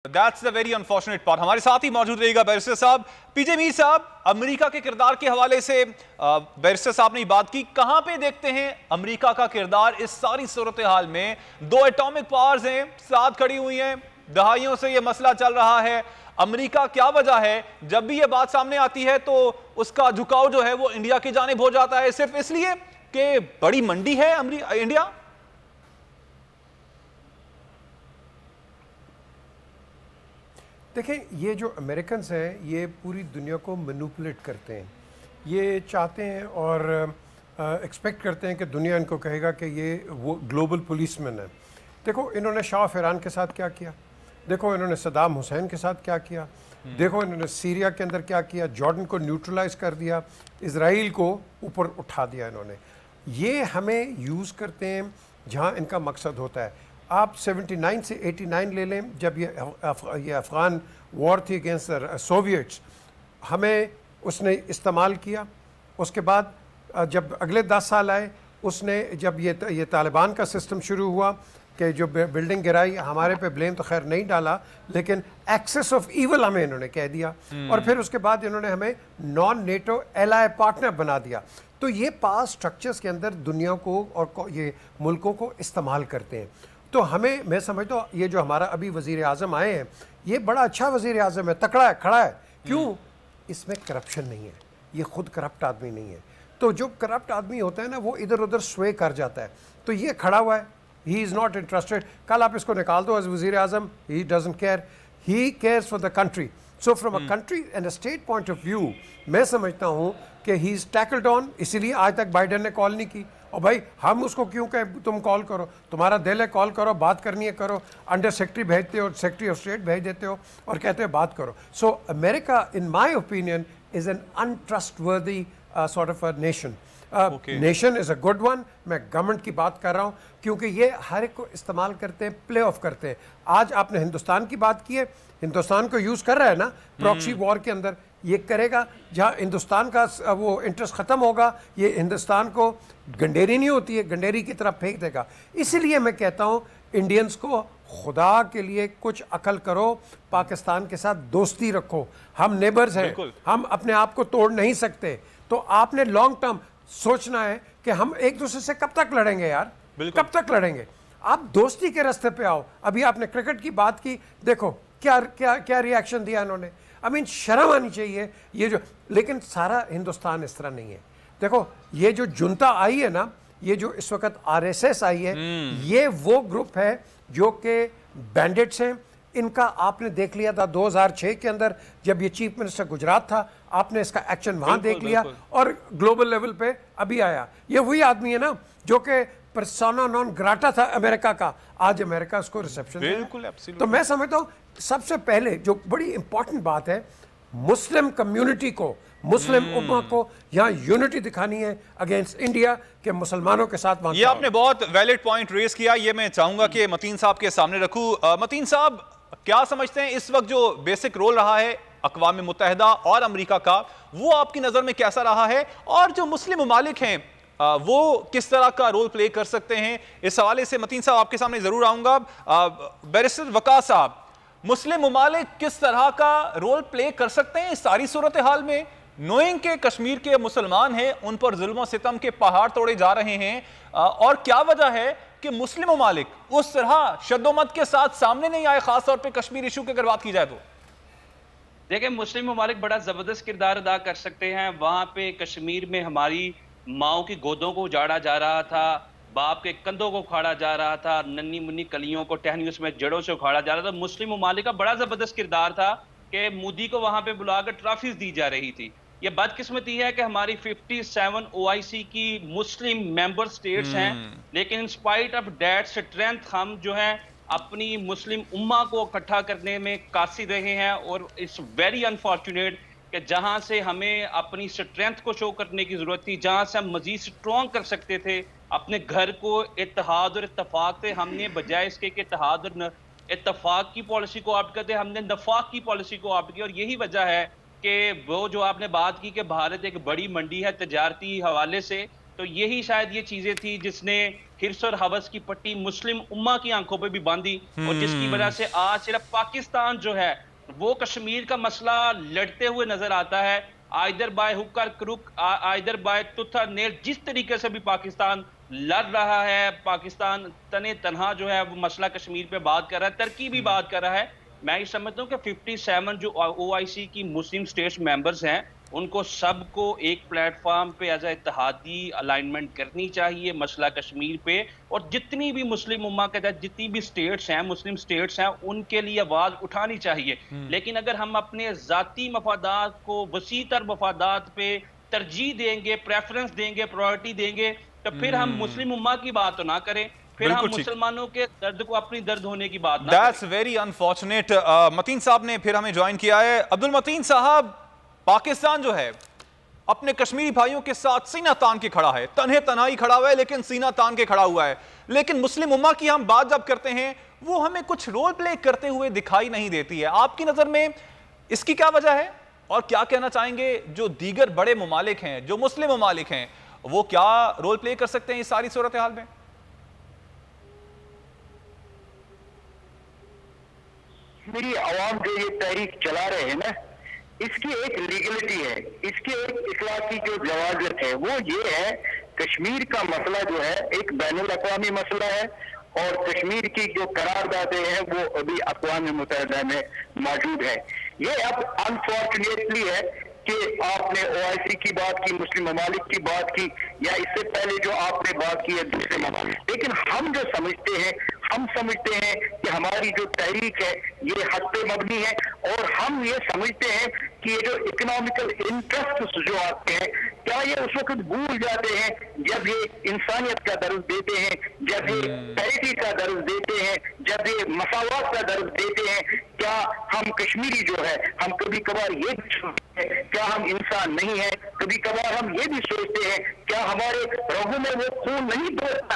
That's the very unfortunate part. हमारे साथ ही मौजूद रहेगा बैरिस्टर साहब। पीजे मीर साहब, अमेरिका के किरदार के हवाले से बैरिस्टर साहब ने बात की। कहां पे देखते हैं अमेरिका का किरदार इस सारी सूरत हाल में? दो एटॉमिक पावर्स हैं, साथ खड़ी हुई हैं, दहाइयों से ये मसला चल रहा है। अमेरिका क्या वजह है जब भी ये बात सामने आती है तो उसका झुकाव जो है वो इंडिया की जानिब हो जाता है, सिर्फ इसलिए कि बड़ी मंडी है इंडिया? देखें, ये जो अमेरिकन्स हैं ये पूरी दुनिया को मैनिपुलेट करते हैं। ये चाहते हैं और एक्सपेक्ट करते हैं कि दुनिया इनको कहेगा कि ये वो ग्लोबल पुलिसमैन है। देखो इन्होंने शाह ऑफ ईरान के साथ क्या किया, देखो इन्होंने सद्दाम हुसैन के साथ क्या किया, देखो इन्होंने सीरिया के अंदर क्या किया, जॉर्डन को न्यूट्रलाइज कर दिया, इजराइल को ऊपर उठा दिया इन्होंने। ये हमें यूज़ करते हैं जहाँ इनका मकसद होता है। आप 79 से 89 ले लें, जब ये अफ़गान वॉर थी अगेंस्ट सोवियट्स, हमें उसने इस्तेमाल किया। उसके बाद जब अगले 10 साल आए, उसने जब ये तालिबान का सिस्टम शुरू हुआ कि जो बिल्डिंग गिराई, हमारे पे ब्लेम तो खैर नहीं डाला, लेकिन एक्सेस ऑफ ईवल हमें इन्होंने कह दिया। और फिर उसके बाद इन्होंने हमें नॉन नेटो एलाय पार्टनर बना दिया। तो ये पास स्ट्रक्चर्स के अंदर दुनिया को और ये मुल्कों को इस्तेमाल करते हैं। तो हमें, मैं समझता हूँ ये जो हमारा अभी वज़ीर आज़म आए हैं, ये बड़ा अच्छा वज़ीर आज़म है, तकड़ा है, खड़ा है। क्यों? इसमें करप्शन नहीं है, ये खुद करप्ट आदमी नहीं है। तो जो करप्ट आदमी होता है ना, वो इधर उधर स्वे कर जाता है। तो ये खड़ा हुआ है, ही इज़ नॉट इंटरेस्टेड। कल आप इसको निकाल दो एज वज़ीर आज़म, he doesn't care, he cares for the country. So from a country and a state point of view, मैं समझता हूँ कि ही इज़ टैकल्ड ऑन। इसीलिए आज तक बाइडन ने कॉल नहीं की। और भाई हम उसको क्यों कहें तुम कॉल करो, तुम्हारा दिल है, कॉल करो, बात करनी है करो। अंडर सेक्रेटरी भेजते हो, सेक्रेटरी ऑफ स्टेट भेज देते हो और कहते हो बात करो। So America in my opinion is an untrustworthy sort of a nation. Nation is a good one. मैं गवर्नमेंट की बात कर रहा हूँ क्योंकि ये हर एक को इस्तेमाल करते हैं, प्ले ऑफ करते हैं। आज आपने हिंदुस्तान की बात की है, हिंदुस्तान को यूज़ कर रहा है ना प्रॉक्सी वॉर के अंदर। ये करेगा जहाँ हिंदुस्तान का वो इंटरेस्ट ख़त्म होगा, ये हिंदुस्तान को गंडेरी नहीं होती है, गंडेरी की तरफ फेंक देगा। इसीलिए मैं कहता हूँ इंडियंस को खुदा के लिए कुछ अकल करो, पाकिस्तान के साथ दोस्ती रखो। हम नेबर्स हैं, हम अपने आप को तोड़ नहीं सकते। तो आपने लॉन्ग टर्म सोचना है कि हम एक दूसरे से कब तक लड़ेंगे यार, कब तक लड़ेंगे? आप दोस्ती के रास्ते पे आओ। अभी आपने क्रिकेट की बात की, देखो क्या क्या क्या रिएक्शन दिया इन्होंने। आई मीन शर्म आनी चाहिए ये जो। लेकिन सारा हिंदुस्तान इस तरह नहीं है। देखो ये जो जुनता आई है ना, ये जो इस वक्त आरएसएस आई है, ये वो ग्रुप है जो कि बैंडिट्स हैं। इनका आपने देख लिया था 2006 के अंदर, जब ये चीफ मिनिस्टर गुजरात था, आपने इसका एक्शन वहां देख लिया। और ग्लोबल लेवल पे अभी आया। ये वही आदमी है ना जो कि पर्सोना नॉन ग्राटा था अमेरिका का, आज अमेरिका उसको रिसेप्शन बिल्कुल। तो मैं समझता हूँ सबसे पहले जो बड़ी इंपॉर्टेंट बात है, मुस्लिम कम्युनिटी को, मुस्लिम उम्मा को यहाँ यूनिटी दिखानी है अगेंस्ट इंडिया के मुसलमानों के साथ। ये आपने बहुत वैलिड पॉइंट रेज किया, ये मैं चाहूंगा कि मतीन साहब के सामने रखूं। मतीन साहब, क्या समझते हैं इस वक्त जो बेसिक रोल रहा है अक़वाम मुत्तहिदा और अमेरिका का, वो आपकी नज़र में कैसा रहा है? और जो मुस्लिम ममालिक हैं वो किस तरह का रोल प्ले कर सकते हैं? इस हवाले से मतीन साहब आपके सामने ज़रूर आऊँगा। बैरिस्टर वक़ास साहब, मुस्लिम ममालिक किस तरह का रोल प्ले कर सकते हैं इस सारी सूरत हाल में, नोइंग के कश्मीर के मुसलमान हैं, उन पर जुल्म सितम के पहाड़ तोड़े जा रहे हैं? और क्या वजह है कि मुस्लिम ममालिक उस तरह शद्दोमत के साथ सामने नहीं आए, खास तौर पे कश्मीर इशू की अगर बात की जाए तो? देखिए, मुस्लिम ममालिक बड़ा ज़बरदस्त किरदार अदा कर सकते हैं। वहाँ पे कश्मीर में हमारी माओं की गोदों को उजाड़ा जा रहा था, बाप के कंधों को उखाड़ा जा रहा था, नन्ही मुन्नी कलियों को टहनियों में जड़ों से उखाड़ा जा रहा था। मुस्लिम ममालिक का बड़ा ज़बरदस्त किरदार था कि मोदी को वहाँ पे बुलाकर ट्रॉफीज दी जा रही थी। ये बदकिस्मती है कि हमारी 57 OIC की मुस्लिम मेंबर स्टेट्स हैं, लेकिन in spite of that strength हम जो है अपनी मुस्लिम उम्मा को इकट्ठा करने में कासिर रहे हैं। और इट्स वेरी अनफॉर्चुनेट कि जहां से हमें अपनी स्ट्रेंथ को शो करने की जरूरत थी, जहां से हम मजीद स्ट्रॉन्ग कर सकते थे अपने घर को इत्तेहाद और इत्तफाक से, हमने बजाय इसके कि इत्तेहाद और इत्तफाक की पॉलिसी को ऑप्ट करते, हमने नफाक की पॉलिसी को ऑप्ट की। और यही वजह है कि वो जो आपने बात की कि भारत एक बड़ी मंडी है तजारती हवाले से, तो यही शायद ये चीज़ें थी जिसने हिर्स और हवस की पट्टी मुस्लिम उम्मा की आंखों पे भी बांधी, और जिसकी वजह से आज सिर्फ पाकिस्तान जो है वो कश्मीर का मसला लड़ते हुए नजर आता है, आइदर बाय हुक और क्रुक, आइदर बाय तुथ और नेल। जिस तरीके से भी पाकिस्तान लड़ रहा है, पाकिस्तान तने तनहा जो है वो मसला कश्मीर पे बात कर रहा है, टर्की भी बात कर रहा है। मैं ये समझता हूँ कि 57 जो OIC की मुस्लिम स्टेट्स मेंबर्स हैं, उनको सबको एक प्लेटफॉर्म पे एज इत्तेहादी अलाइनमेंट करनी चाहिए मसला कश्मीर पे, और जितनी भी मुस्लिम उम्मा के तहत जितनी भी स्टेट्स हैं, मुस्लिम स्टेट्स हैं, उनके लिए आवाज उठानी चाहिए। लेकिन अगर हम अपने जाती मफादात को वसी तर मफादात पे तरजीह देंगे, प्रेफरेंस देंगे, प्रायोरिटी देंगे, तो फिर हम मुस्लिम उम्मा की बात तो ना करें, फिर हम मुसलमानों के दर्द को अपनी दर्द होने की बात ना That's very unfortunate। मतीन साहब ने फिर हमें ज्वाइन किया है। अब्दुल मतीन साहब, पाकिस्तान जो है अपने कश्मीरी भाइयों के साथ सीना तान के खड़ा है, तन्हे तन्हाई खड़ा हुआ है, लेकिन सीना तान के खड़ा हुआ है। लेकिन मुस्लिम उम्मा की हम बात जब करते हैं, वो हमें कुछ रोल प्ले करते हुए दिखाई नहीं देती है। आपकी नजर में इसकी क्या वजह है, और क्या कहना चाहेंगे जो दीगर बड़े ममालिक हैं, जो मुस्लिम ममालिक हैं, वो क्या रोल प्ले कर सकते हैं इस सारी सूरत हाल में? मेरी आवाम जो ये तहरीक चला रहे हैं ना, इसकी एक लीगलिटी है, इसकी एक इखलाकी जो जवाजत है वो ये है, कश्मीर का मसला जो है एक बैनुल अक़वामी मसला है, और कश्मीर की जो करारदादें हैं वो अभी अक़वाम मुत्तहिदा में मौजूद है। ये अब अनफॉर्चुनेटली है कि आपने OIC की बात की, मुस्लिम ममालिक की बात की, या इससे पहले जो आपने बात की है दूसरे ममालिक, लेकिन हम जो समझते हैं, हम समझते हैं कि हमारी जो तहरीक है ये हक पे मबनी है, और हम ये समझते हैं कि ये जो इकोनॉमिकल इंटरेस्ट जो आते हैं, क्या ये उस वक्त भूल जाते हैं जब ये इंसानियत का दर्ज देते हैं, जब ये पैरिटी का दर्ज देते हैं, जब ये मसावत का दर्ज देते हैं। क्या हम कश्मीरी जो है, हम कभी कभार ये भी सोचते हैं क्या हम इंसान नहीं है? कभी कभार हम ये भी सोचते हैं क्या हमारे रगों में वो खून नहीं दौड़ता,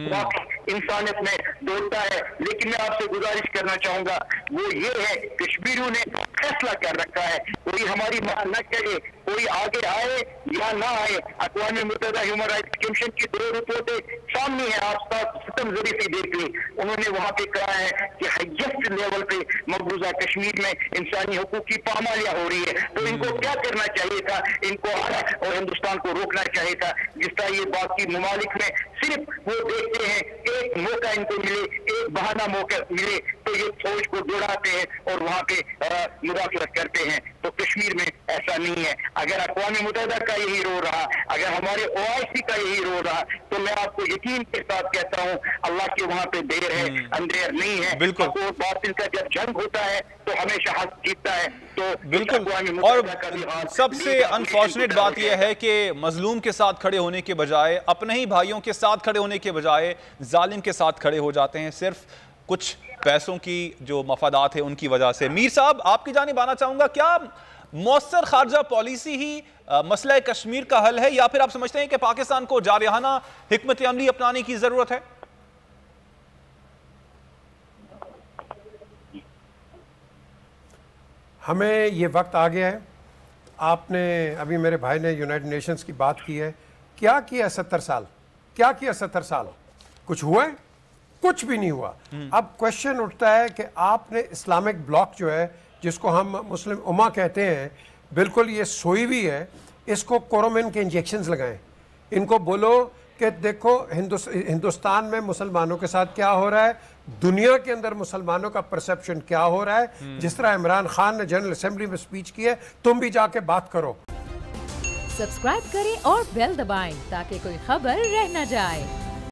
वाकई इंसानियत में दौड़ता है। लेकिन मैं आपसे गुजारिश करना चाहूंगा, वो ये है, कश्मीरियों ने फैसला कर रखा है, कोई हमारी मान न करे, कोई आगे आए या ना आए। अक़वाम मुत्तहिदा ह्यूमन राइट्स कमीशन की 2 रिपोर्टें सामने है, आप सितम ज़रीफ़ी देख ली, उन्होंने वहां पे कहा है कि हाईएस्ट लेवल पे मकबूजा कश्मीर में इंसानी हकूक की पामालियां हो रही है। तो इनको क्या करना चाहिए था? इनको और हिंदुस्तान को रोकना चाहिए था। जिस तरह ये बाकी ममालिक में सिर्फ वो देखते हैं एक मौका इनको मिले, एक बहाना मौका मिले तो ये फौज को दौड़ाते हैं और वहां पे मुदाखलत करते हैं। तो कश्मीर में ऐसा नहीं है। अगर अक़वाम मुत्तहिदा का यही रोल रहा, अगर हमारे OIC का यही रोल रहा, तो मैं आपको यकीन के साथ कहता हूँ अल्लाह के वहां पे देर है, अंधेर नहीं है। बिल्कुल, और बातिल का जब जंग होता है तो हमेशा हक जीतता है। तो बिल्कुल, और सबसे अनफॉर्चुनेट बात यह है कि मजलूम के साथ खड़े होने के बजाय, अपने ही भाइयों के साथ खड़े होने के बजाय जालिम के साथ खड़े हो जाते हैं, सिर्फ कुछ पैसों की जो मफादात है उनकी वजह से। मीर साहब, आपकी जानिब आना चाहूंगा, क्या मौसर खारजा पॉलिसी ही मसला कश्मीर का हल है, या फिर आप समझते हैं कि पाकिस्तान को जारहाना हिकमत अमली अपनाने की जरूरत है? हमें ये वक्त आ गया है। आपने अभी मेरे भाई ने यूनाइटेड नेशंस की बात की है, क्या किया 70 साल, क्या किया 70 साल? कुछ हुआ है? कुछ भी नहीं हुआ। अब क्वेश्चन उठता है कि आपने इस्लामिक ब्लॉक जो है, जिसको हम मुस्लिम उम्मा कहते हैं, बिल्कुल ये सोई हुई है, इसको कोरोमिन के इंजेक्शंस लगाएं। इनको बोलो कि देखो हिंदुस्तान में मुसलमानों के साथ क्या हो रहा है, दुनिया के अंदर मुसलमानों का परसेप्शन क्या हो रहा है। जिस तरह इमरान खान ने जनरल असेंबली में स्पीच की है, तुम भी जाके बात करो। सब्सक्राइब करें और बेल दबाएं ताकि कोई खबर रह न जाए।